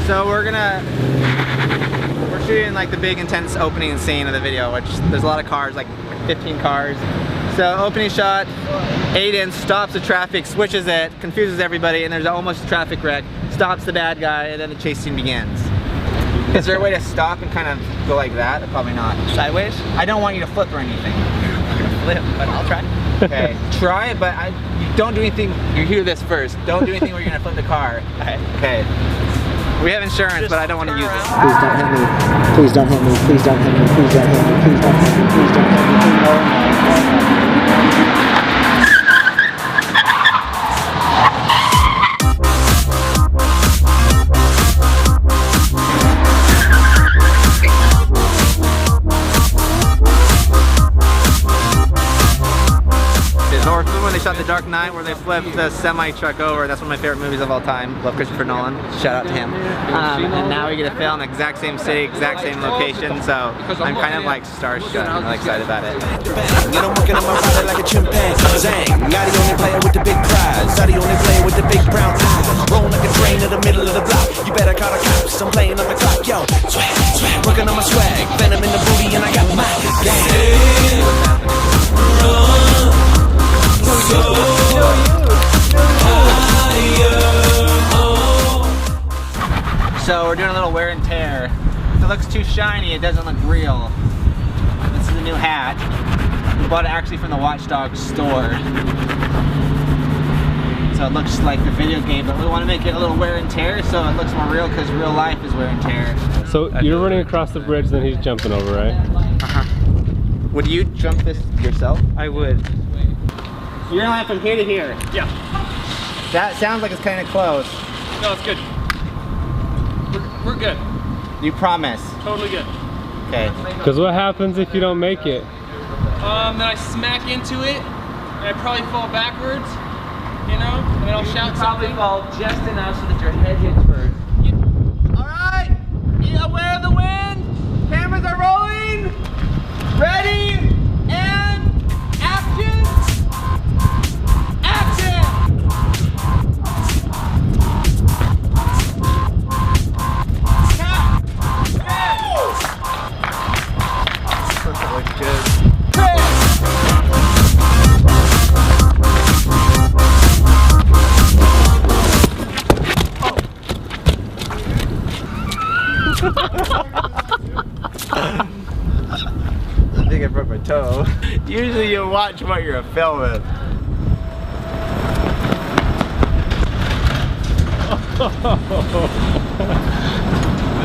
So we're shooting like the big intense opening scene of the video, which there's a lot of cars, like 15 cars. So opening shot, Aiden stops the traffic, switches it, confuses everybody, and there's almost a traffic wreck, stops the bad guy, and then the chase scene begins. Is there a way to stop and kind of go like that? Probably not. Sideways? I don't want you to flip or anything. I'm gonna flip, but I'll try. Okay, try it, but you don't do anything. You hear this first. Don't do anything where you're gonna flip the car. Okay. We have insurance, but I don't want to use it. Please don't hit me. Please don't hit me. Please don't hit me. Please don't hit me. Please don't hit me. Please don't hit me. Please don't hit me. When they shot The Dark Knight, where they flipped the semi-truck over. That's one of my favorite movies of all time. Love Christopher Nolan. Shout out to him. And now we get to film in the exact same city, exact same location. So I'm kind of like starstruck. I'm really excited about it. I'm working on my body like a chimpanzee. Not the only player with the big prize. Not the only player with the big brown eyes. Roll like a train in the middle of the block. You better call the cops. I'm playing on the clock. Yo, swag, swag. Working on my swag. Venom in the booty and I got my gang. So we're doing a little wear and tear. If it looks too shiny, it doesn't look real. This is a new hat. We bought it actually from the Watch Dogs store. So it looks like the video game, but we want to make it a little wear and tear so it looks more real, because real life is wear and tear. So you're running across the bridge, then he's jumping over, right? Uh-huh. Would you jump this yourself? I would. You're gonna land from here to here. Yeah. That sounds like it's kind of close. No, it's good. We're good. You promise? Totally good. Okay. Because what happens if you don't make it? Then I smack into it, and I probably fall backwards, you know, and then I'll shout something. Fall just enough so that your head hits first. All right, be aware of the wind. Cameras are rolling. Ready and action! Action! That looks good. I think I broke my toe. Usually you watch what you're filming. Did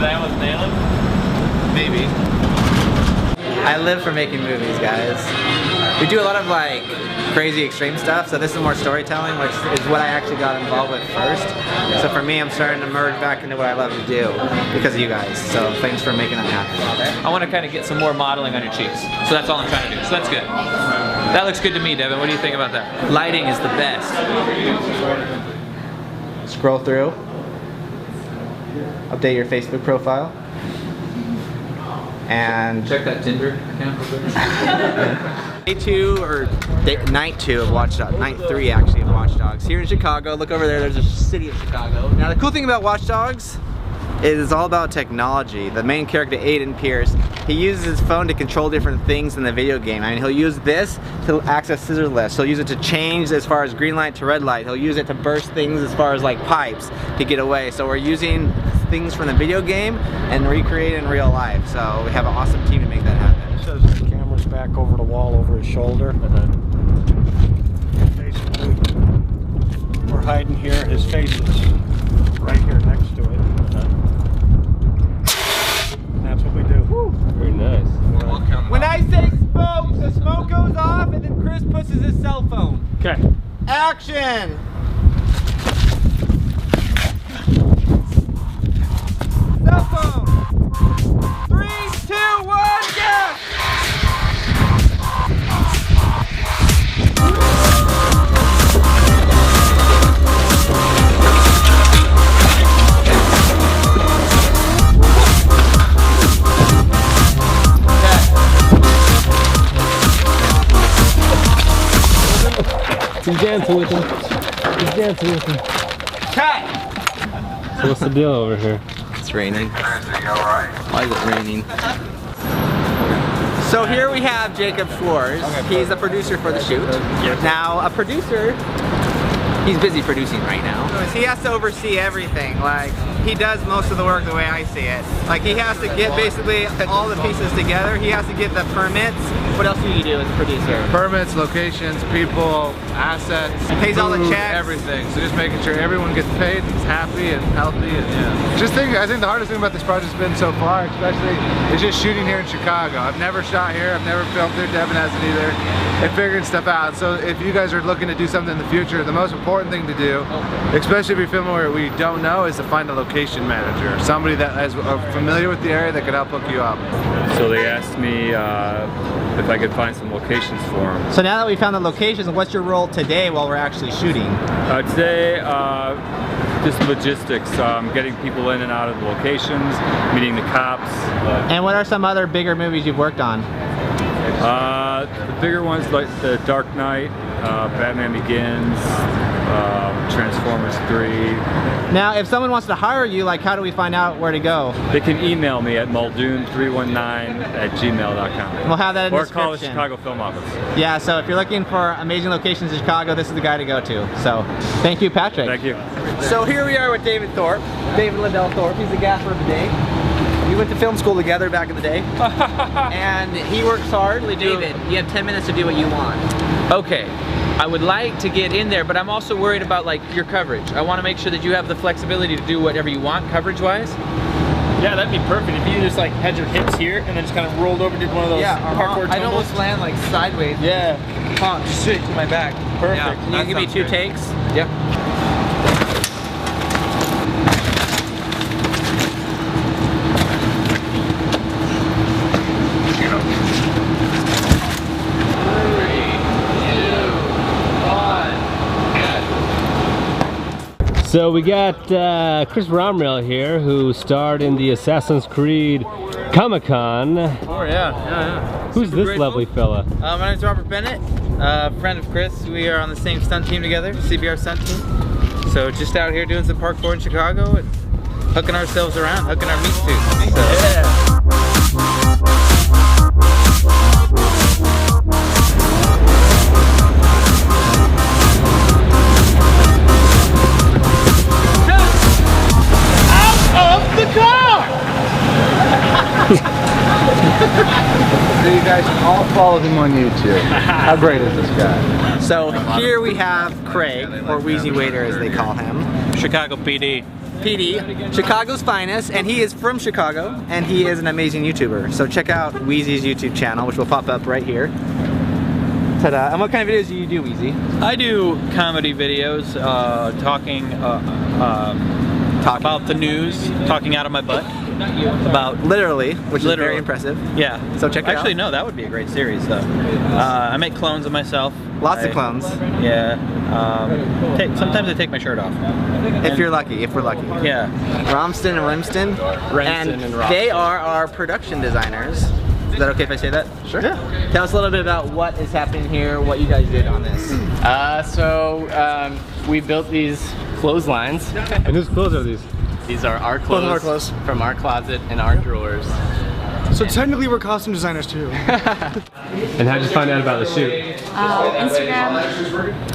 I almost nail it? Maybe. I live for making movies, guys. We do a lot of like crazy extreme stuff, so this is more storytelling, which is what I actually got involved with first. So for me, I'm starting to merge back into what I love to do because of you guys. So thanks for making that happen. I want to kind of get some more modeling on your cheeks. So that's all I'm trying to do. So that's good. That looks good to me, Devin. What do you think about that? Lighting is the best. Scroll through. Update your Facebook profile. And Check that Tinder account real quick. Day 2 or night 2 of Watch Dogs, night 3 actually of Watch Dogs. Here in Chicago, look over there, there's a city of Chicago. Now the cool thing about Watch Dogs is it's all about technology. The main character, Aiden Pierce, he uses his phone to control different things in the video game. I mean, he'll use this to access scissor lifts. He'll use it to change as far as green light to red light. He'll use it to burst things as far as like pipes to get away. So we're using things from the video game and recreate it in real life. So we have an awesome team to make that happen. He says the camera's back over the wall over his shoulder. Basically, we're hiding here. His face is right here next to it. And that's what we do. Very nice. When I say smoke, the smoke goes off and then Chris pushes his cell phone. Okay. Action! Cell phone! 3, 2, 1, go! He's dancing with him. He's dancing with him. Cut! So what's the deal over here? It's raining. Why is it raining? So here we have Jacob Schwartz. He's a producer for the shoot. Now, a producer, he's busy producing right now. He has to oversee everything. Like, he does most of the work the way I see it. Like, he has to get basically all the pieces together. He has to get the permits. What else do you do as a producer? Permits, locations, people, assets, Pays all the food, checks. everything. So just making sure everyone gets paid and is happy and healthy, and yeah. I think the hardest thing about this project's been so far, especially, is just shooting here in Chicago. I've never shot here. I've never filmed here. Devin hasn't either. And figuring stuff out. So if you guys are looking to do something in the future, the most important thing to do, especially if you're filming where we don't know, is to find a location manager, somebody that is familiar with the area that can help hook you up. So they asked me if I could find some locations for them. So now that we found the locations, what's your role today while we're actually shooting? Today, just logistics, getting people in and out of the locations, meeting the cops. And what are some other bigger movies you've worked on? The bigger ones like The Dark Knight, Batman Begins, Transformers 3. Now, if someone wants to hire you, like, how do we find out where to go? They can email me at muldoon319@gmail.com. We'll have that in the Or call the description. Chicago Film Office. Yeah, so if you're looking for amazing locations in Chicago, this is the guy to go to. So, thank you, Patrick. Thank you. So here we are with David Thorpe, David Liddell Thorpe. He's the gaffer of the day. We went to film school together back in the day. And he works hard. David, you have 10 minutes to do what you want. Okay, I would like to get in there, but I'm also worried about like your coverage. I want to make sure that you have the flexibility to do whatever you want coverage-wise. Yeah, that'd be perfect if you just like had your hips here and then just kind of rolled over, did one of those parkour tumbles. I'd almost land like sideways. Yeah. Pop straight to my back. Perfect. Yeah. Can you give me 2 takes? Yep. So we got Chris Romrell here, who starred in the Assassin's Creed Comic-Con. Oh yeah. Who's this lovely fella? My name's Robert Bennett, friend of Chris. We are on the same stunt team together, CBR stunt team. So just out here doing some parkour in Chicago and hooking ourselves around, hooking our meat suits. So. Yeah. So you guys can all follow him on YouTube. How great is this guy? So here we have Craig, or Wheezy Waiter as they call him. Chicago PD. PD, Chicago's finest, and he is from Chicago, and he is an amazing YouTuber. So check out Wheezy's YouTube channel, which will pop up right here. Ta-da. And what kind of videos do you do, Wheezy? I do comedy videos, talking about the news, talking out of my butt. About literally, which is very impressive. Yeah. So check it out. Actually, no, that would be a great series though. I make clones of myself. Lots of clones. Yeah. Sometimes I take my shirt off. If you're lucky, if we're lucky. Yeah. Romston and Rimston. And they are our production designers. Is that okay if I say that? Sure. Yeah. Tell us a little bit about what is happening here, what you guys did on this. We built these clotheslines. And whose clothes are these? These are our clothes from our closet and our drawers. So technically we're costume designers too. And how'd you find out about the shoot?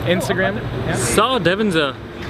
Instagram? Saw Devin's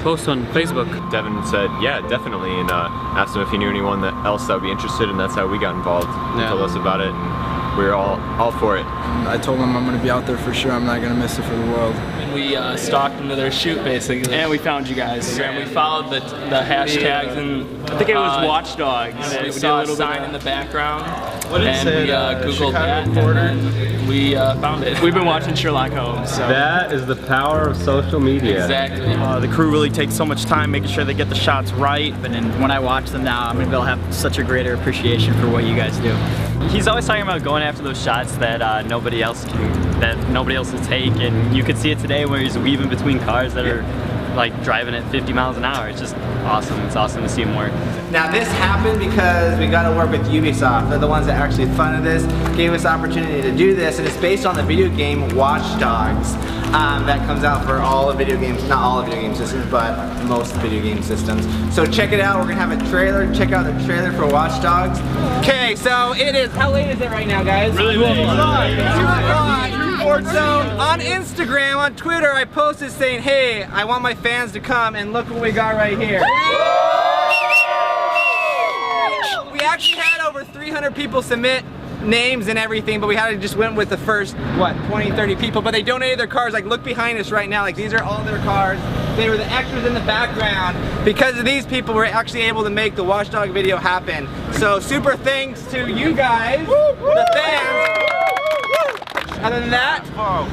post on Facebook. Devin said, yeah, definitely, and asked him if he knew anyone else that would be interested, and that's how we got involved. He told us about it, and we were all for it. I told him I'm going to be out there for sure. I'm not going to miss it for the world. We stalked into their shoot basically. And we found you guys. And we followed the hashtags and I think it was Watchdogs. We saw a sign in the background. And we Googled that and we found it. We've been watching Sherlock Holmes. So. That is the power of social media. Exactly. The crew really takes so much time making sure they get the shots right. And then when I watch them now, I'm gonna have such a greater appreciation for what you guys do. He's always talking about going after those shots that nobody else will take, and you could see it today where he's weaving between cars that are like driving at 50 miles an hour. It's just awesome. It's awesome to see him work. Now this happened because we got to work with Ubisoft. They're the ones that actually funded this, gave us the opportunity to do this, and it's based on the video game Watch Dogs that comes out for all the video games, not all the video game systems, but most video game systems. So check it out. We're gonna have a trailer. Check out the trailer for Watch Dogs. Okay, so it is. How late is it right now, guys? Really late. 2 o'clock. So on Instagram, on Twitter, I posted saying, "Hey, I want my fans to come," and look what we got right here. We actually had over 300 people submit names and everything, but we had to just went with the first, what, 20, 30 people, but they donated their cars. Like, look behind us right now, like these are all their cars. They were the extras in the background. Because of these people, we're actually able to make the Watch Dog video happen. So super thanks to you guys, the fans. Other than that,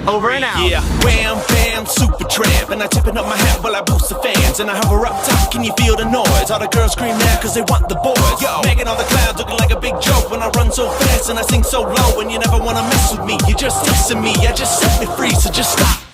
over and out. Yeah, wham, bam, super tramp. And I tipping up my hat while I boost the fans. And I hover up top, can you feel the noise? All the girls scream now cause they want the boys. Yo, making all the clouds looking like a big joke. When I run so fast and I sing so low. And you never wanna mess with me, you're just testing me. I just set me free, so just stop.